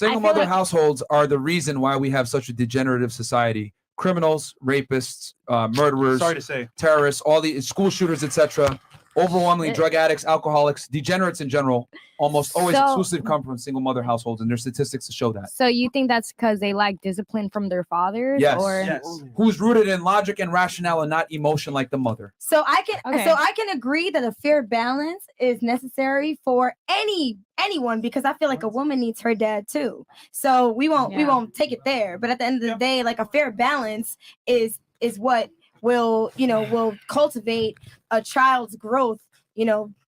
Single mother households are the reason why we have such a degenerative society. Criminals, rapists, murderers, sorry to say, terrorists, all the school shooters, etc. Overwhelmingly drug addicts, alcoholics, degenerates in general, almost always exclusively come from single mother households, and there's statistics to show that. So you think that's because they lack discipline from their fathers? Yes. Or? yes. Who's rooted in logic and rationale and not emotion like the mother. So I can agree that a fair balance is necessary for anyone, because I feel like a woman needs her dad too. So we won't take it there. But at the end of the day, like a fair balance is what will cultivate a child's growth,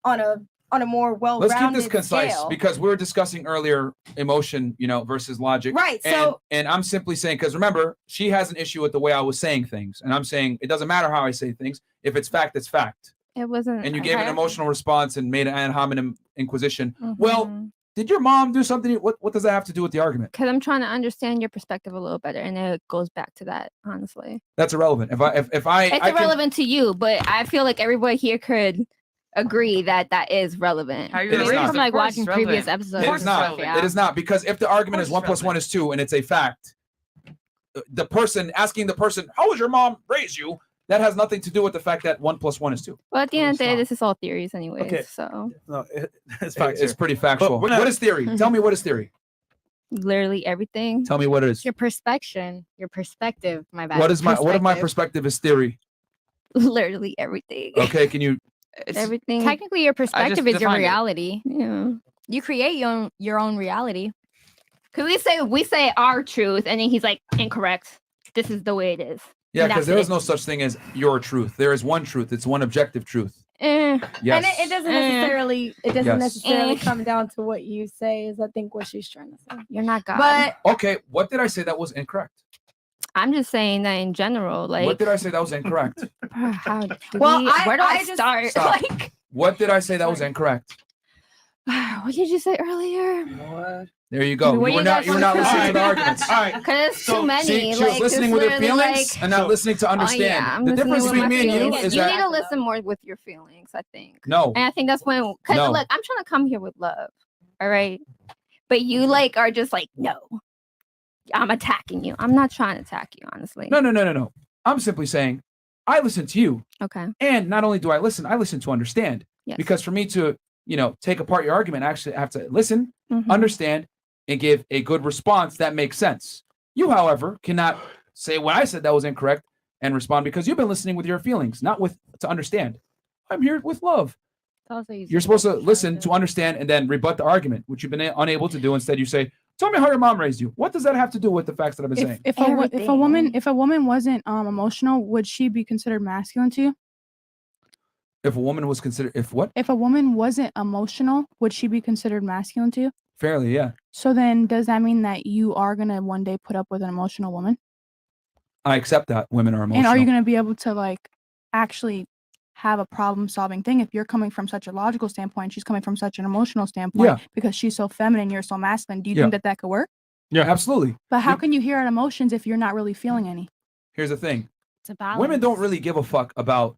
on a more well-rounded Let's keep this concise scale. because we were discussing earlier emotion, versus logic. Right. And I'm simply saying, because remember, she has an issue with the way I was saying things. And I'm saying it doesn't matter how I say things. If it's fact, it's fact. It wasn't. And you gave an emotional response and made an ad hominem inquisition. Well, did your mom do something? What does that have to do with the argument? Because I'm trying to understand your perspective a little better, and it goes back to that. Honestly, that's irrelevant. It's irrelevant to you, but I feel like everybody here could agree that is relevant. Maybe from like watching previous episodes. It is not. It is not, because if the argument is 1 + 1 is 2 and it's a fact, the person asking the person, "How was your mom raise you?" That has nothing to do with the fact that 1 + 1 is 2. Well, at the end of the day, this is all theories anyways. Okay. So No, It's pretty factual. What is theory? Tell me what is theory. literally everything. Tell me what it is. Your perspective. My bad. What of my perspective is theory? Literally everything. Okay, can you? Everything. Technically, your perspective is your defined it. reality. Yeah. You create your own reality. Cause we say our truth, and then he's like, incorrect. This is the way it is. Yeah, And because that's there it. is no such thing as your truth. There is one truth. It's one objective truth. Yes. And it doesn't necessarily Yes. come down to what you say, is I think what she's trying to say. You're not God. But Okay, what did I say that was incorrect? I'm just saying that in general, like. What did I say that was incorrect? How do Well, where do I just- start? Stop. Like, What did I say that was incorrect? what did you say earlier? What? There you go. Were You were you not guys listening to the All arguments. right. Because there's too many. See, she like, was listening it's with her literally feelings and not listening to understand. I'm The listening difference with between my me and you feelings. is you need that to listen more with your feelings, I think. no. And I think that's when, because No. look, I'm trying to come here with love, all right? But you like are just like, no, I'm attacking you. I'm not trying to attack you, honestly. No. I'm simply saying I listen to you. Okay. And not only do I listen to understand. Yes. Because for me to, take apart your argument, I actually have to listen, Mhm. understand, and give a good response that makes sense. You, however, cannot say what I said that was incorrect and respond because you've been listening with your feelings, not to understand. I'm here with love. You're supposed to listen to understand and then rebut the argument, which you've been unable to do. Instead, you say, "Tell me how your mom raised you." What does that have to do with the facts that I've been saying? If a woman wasn't emotional, would she be considered masculine to you? If a woman was considered, if a woman wasn't emotional, would she be considered masculine to you? Fairly, yeah. So then, does that mean that you are gonna one day put up with an emotional woman? I accept that women are emotional. And are you gonna be able to actually have a problem-solving thing if you're coming from such a logical standpoint, she's coming from such an emotional standpoint? Yeah. Because she's so feminine, you're so masculine. Do you Yeah. think that could work? Yeah, absolutely. But how can you hear out emotions if you're not really feeling any? Here's the thing. It's a balance. Women don't really give a fuck about,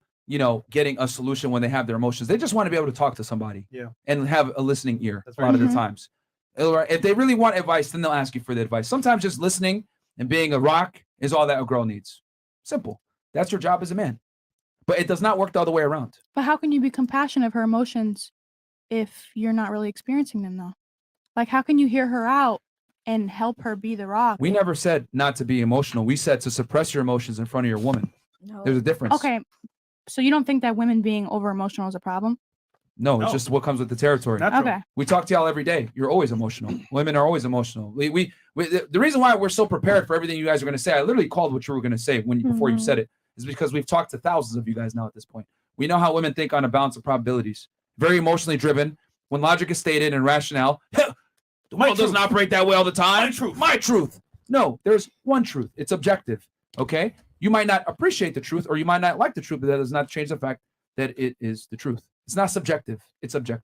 getting a solution when they have their emotions. They just want to be able to talk to somebody and have a listening ear a lot of the times. If they really want advice, then they'll ask you for the advice. Sometimes just listening and being a rock is all that a girl needs. Simple. That's your job as a man. But it does not work the other way around. But how can you be compassionate of her emotions if you're not really experiencing them, though? How can you hear her out and help her be the rock? We never said not to be emotional. We said to suppress your emotions in front of your woman. No. There's a difference. Okay. So you don't think that women being over emotional is a problem? No, it's just what comes with the territory. Okay. We talk to y'all every day. You're always emotional. Women are always emotional. The reason why we're so prepared for everything you guys are going to say, I literally called what you were going to say before you said it, is because we've talked to thousands of you guys now at this point. We know how women think on a balance of probabilities. Very emotionally driven. When logic is stated and rationale, the world doesn't operate that way all the time. My truth. No, there's one truth. It's objective. Okay? You might not appreciate the truth or you might not like the truth, but that does not change the fact that it is the truth. It's not subjective. It's objective.